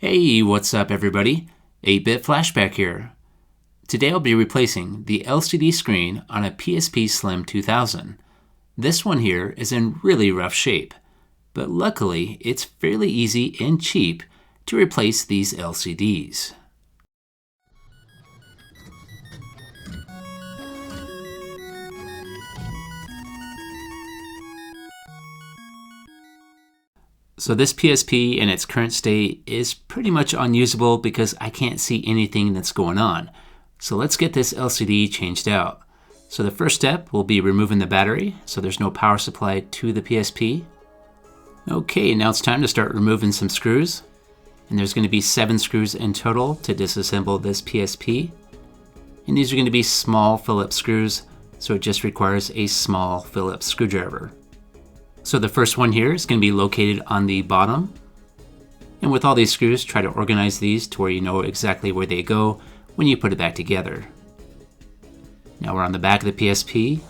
Hey, what's up everybody? 8-Bit Flashback here. Today I'll be replacing the LCD screen on a PSP Slim 2000. This one here is in really rough shape, but luckily it's fairly easy and cheap to replace these LCDs. So this PSP in its current state is pretty much unusable because I can't see anything that's going on. So let's get this LCD changed out. So the first step will be removing the battery so there's no power supply to the PSP. Okay, now it's time to start removing some screws. And there's going to be 7 screws in total to disassemble this PSP. And these are going to be small Phillips screws, so it just requires a small Phillips screwdriver. So the first one here is going to be located on the bottom. And with all these screws, try to organize these to where you know exactly where they go when you put it back together. Now we're on the back of the PSP,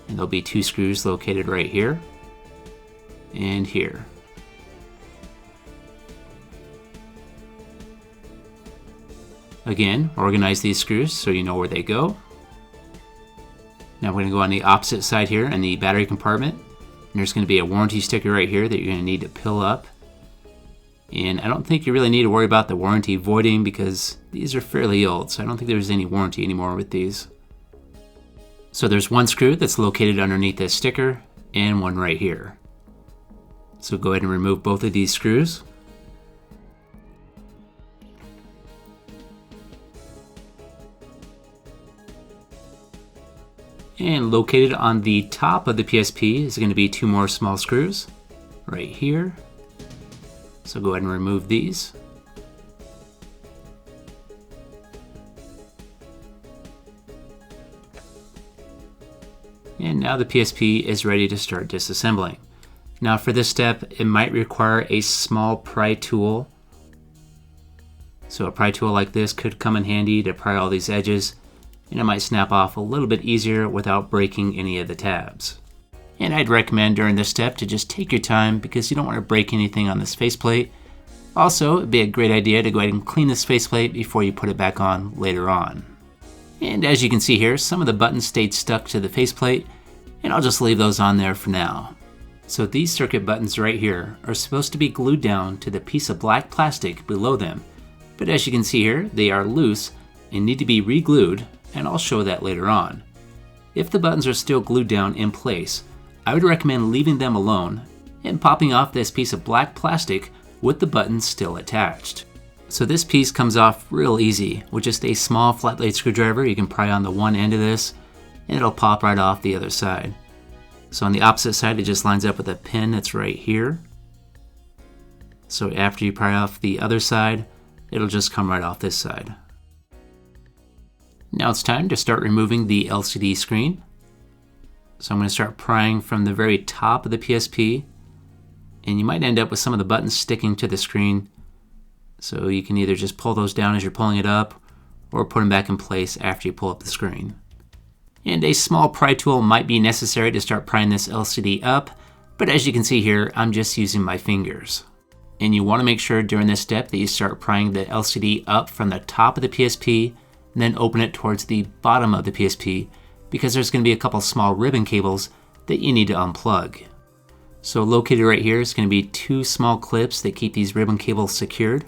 and there'll be 2 screws located right here and here. Again, organize these screws so you know where they go. Now we're going to go on the opposite side here in the battery compartment. And there's going to be a warranty sticker right here that you're going to need to peel up. And I don't think you really need to worry about the warranty voiding because these are fairly old, so I don't think there's any warranty anymore with these. So there's 1 screw that's located underneath this sticker and 1 right here. So go ahead and remove both of these screws. And located on the top of the PSP is going to be 2 more small screws right here. So go ahead and remove these. And now the PSP is ready to start disassembling. Now for this step, it might require a small pry tool. So a pry tool like this could come in handy to pry all these edges, and it might snap off a little bit easier without breaking any of the tabs. And I'd recommend during this step to just take your time because you don't want to break anything on this faceplate. Also, it'd be a great idea to go ahead and clean this faceplate before you put it back on later on. And as you can see here, some of the buttons stayed stuck to the faceplate, and I'll just leave those on there for now. So these circuit buttons right here are supposed to be glued down to the piece of black plastic below them. But as you can see here, they are loose and need to be re-glued, and I'll show that later on. If the buttons are still glued down in place, I would recommend leaving them alone and popping off this piece of black plastic with the buttons still attached. So this piece comes off real easy with just a small flat blade screwdriver. You can pry on the one end of this and it'll pop right off the other side. So on the opposite side, it just lines up with a pin that's right here. So after you pry off the other side, it'll just come right off this side. Now it's time to start removing the LCD screen. So I'm going to start prying from the very top of the PSP, and you might end up with some of the buttons sticking to the screen. So you can either just pull those down as you're pulling it up, or put them back in place after you pull up the screen. And a small pry tool might be necessary to start prying this LCD up, but as you can see here, I'm just using my fingers. And you want to make sure during this step that you start prying the LCD up from the top of the PSP, and then open it towards the bottom of the PSP because there's going to be a couple small ribbon cables that you need to unplug. So located right here is going to be 2 small clips that keep these ribbon cables secured.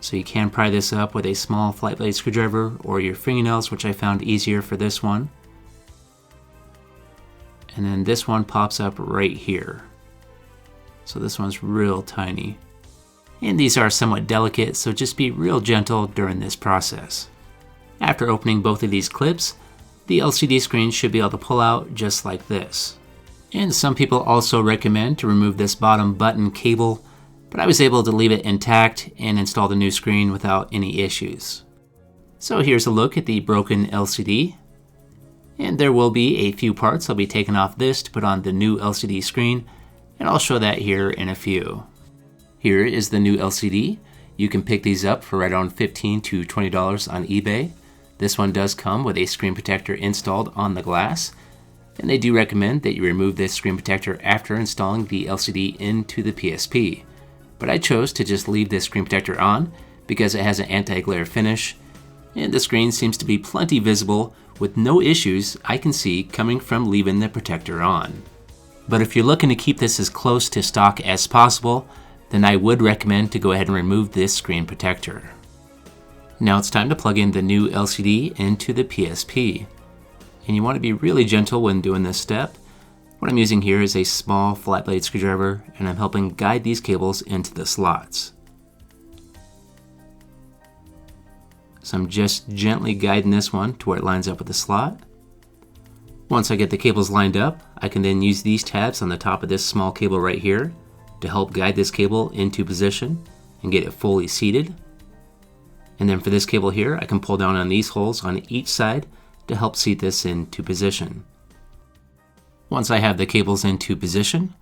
So you can pry this up with a small flat blade screwdriver or your fingernails, which I found easier for this one. And then this one pops up right here. So this one's real tiny. And these are somewhat delicate, so just be real gentle during this process. After opening both of these clips, the LCD screen should be able to pull out just like this. And some people also recommend to remove this bottom button cable, but I was able to leave it intact and install the new screen without any issues. So here's a look at the broken LCD. And there will be a few parts I'll be taking off this to put on the new LCD screen, and I'll show that here in a few. Here is the new LCD. You can pick these up for right around $15 to $20 on eBay. This one does come with a screen protector installed on the glass, and they do recommend that you remove this screen protector after installing the LCD into the PSP. but I chose to just leave this screen protector on because it has an anti-glare finish, and the screen seems to be plenty visible with no issues I can see coming from leaving the protector on. But if you're looking to keep this as close to stock as possible, then I would recommend to go ahead and remove this screen protector. Now it's time to plug in the new LCD into the PSP. And you want to be really gentle when doing this step. What I'm using here is a small flat blade screwdriver, and I'm helping guide these cables into the slots. So I'm just gently guiding this one to where it lines up with the slot. Once I get the cables lined up, I can then use these tabs on the top of this small cable right here to help guide this cable into position and get it fully seated. And then for this cable here, I can pull down on these holes on each side to help seat this into position. Once I have the cables into position,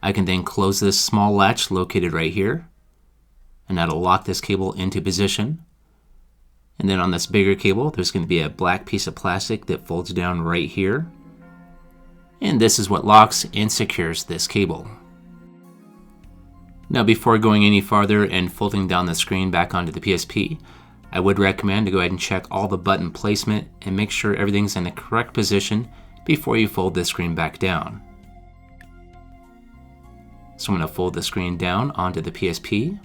I can then close this small latch located right here, and that'll lock this cable into position. And then on this bigger cable, there's going to be a black piece of plastic that folds down right here. And this is what locks and secures this cable. Now before going any farther and folding down the screen back onto the PSP, I would recommend to go ahead and check all the button placement and make sure everything's in the correct position before you fold the screen back down. So I'm going to fold the screen down onto the PSP.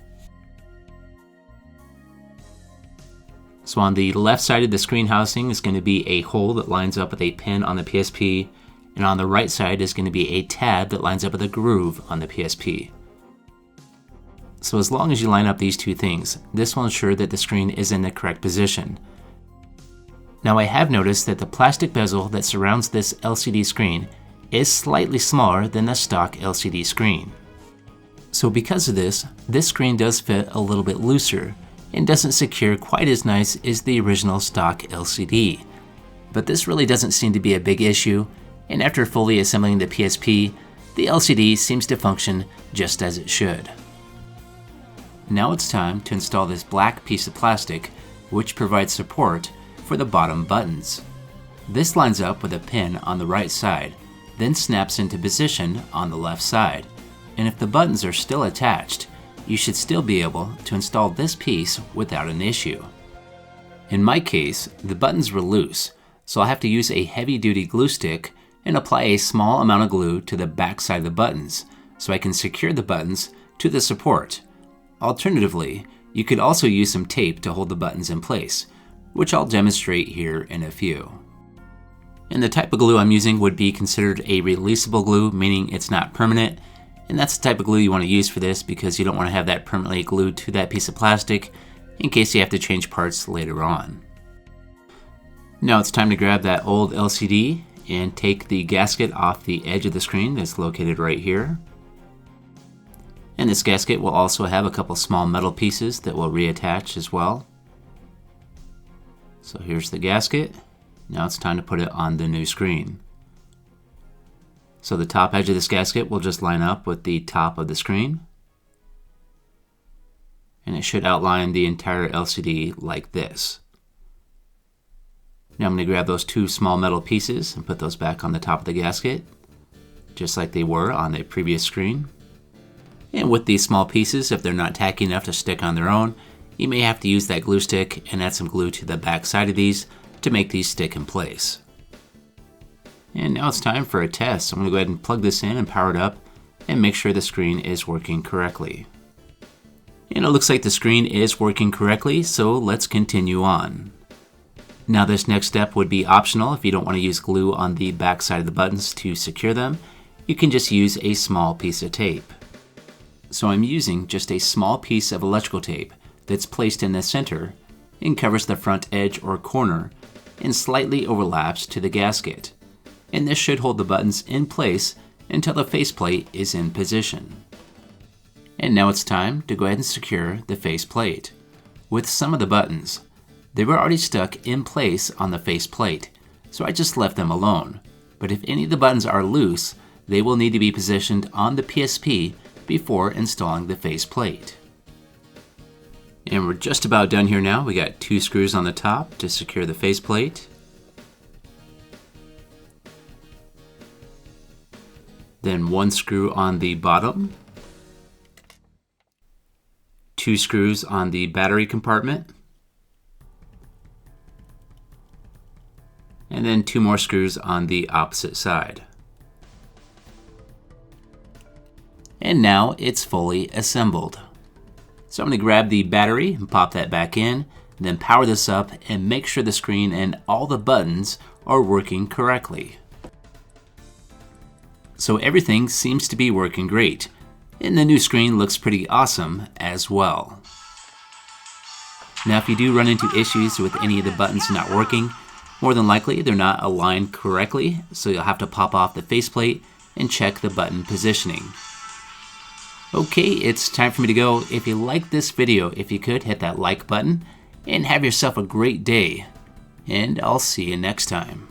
So on the left side of the screen housing is going to be a hole that lines up with a pin on the PSP, and on the right side is going to be a tab that lines up with a groove on the PSP. So as long as you line up these two things, this will ensure that the screen is in the correct position. Now I have noticed that the plastic bezel that surrounds this LCD screen is slightly smaller than the stock LCD screen. So because of this screen does fit a little bit looser and doesn't secure quite as nice as the original stock LCD. But this really doesn't seem to be a big issue, and after fully assembling the PSP, the LCD seems to function just as it should. Now it's time to install this black piece of plastic which provides support for the bottom buttons. This lines up with a pin on the right side, then snaps into position on the left side, and if the buttons are still attached, you should still be able to install this piece without an issue. In my case, the buttons were loose, so I'll have to use a heavy-duty glue stick and apply a small amount of glue to the back side of the buttons so I can secure the buttons to the support. Alternatively, you could also use some tape to hold the buttons in place, which I'll demonstrate here in a few. And the type of glue I'm using would be considered a releasable glue, meaning it's not permanent. And that's the type of glue you want to use for this because you don't want to have that permanently glued to that piece of plastic in case you have to change parts later on. Now it's time to grab that old LCD and take the gasket off the edge of the screen that's located right here. And this gasket will also have a couple small metal pieces that will reattach as well. So here's the gasket. Now it's time to put it on the new screen. So the top edge of this gasket will just line up with the top of the screen. And it should outline the entire LCD like this. Now I'm going to grab those two small metal pieces and put those back on the top of the gasket, just like they were on the previous screen. And with these small pieces, if they're not tacky enough to stick on their own, you may have to use that glue stick and add some glue to the back side of these to make these stick in place. And now it's time for a test. I'm going to go ahead and plug this in and power it up and make sure the screen is working correctly. And it looks like the screen is working correctly, so let's continue on. Now this next step would be optional if you don't want to use glue on the back side of the buttons to secure them. You can just use a small piece of tape. So I'm using just a small piece of electrical tape that's placed in the center and covers the front edge or corner and slightly overlaps to the gasket. And this should hold the buttons in place until the faceplate is in position. And now it's time to go ahead and secure the faceplate. With some of the buttons, they were already stuck in place on the faceplate, so I just left them alone. But if any of the buttons are loose, they will need to be positioned on the PSP before installing the faceplate. And we're just about done here now. We got 2 screws on the top to secure the faceplate. Then 1 screw on the bottom. 2 screws on the battery compartment, and then 2 more screws on the opposite side. And now it's fully assembled. So I'm going to grab the battery and pop that back in, then power this up and make sure the screen and all the buttons are working correctly. So everything seems to be working great, and the new screen looks pretty awesome as well. Now if you do run into issues with any of the buttons not working, more than likely they're not aligned correctly, so you'll have to pop off the faceplate and check the button positioning. Okay, it's time for me to go. If you liked this video, if you could, hit that like button and have yourself a great day. And I'll see you next time.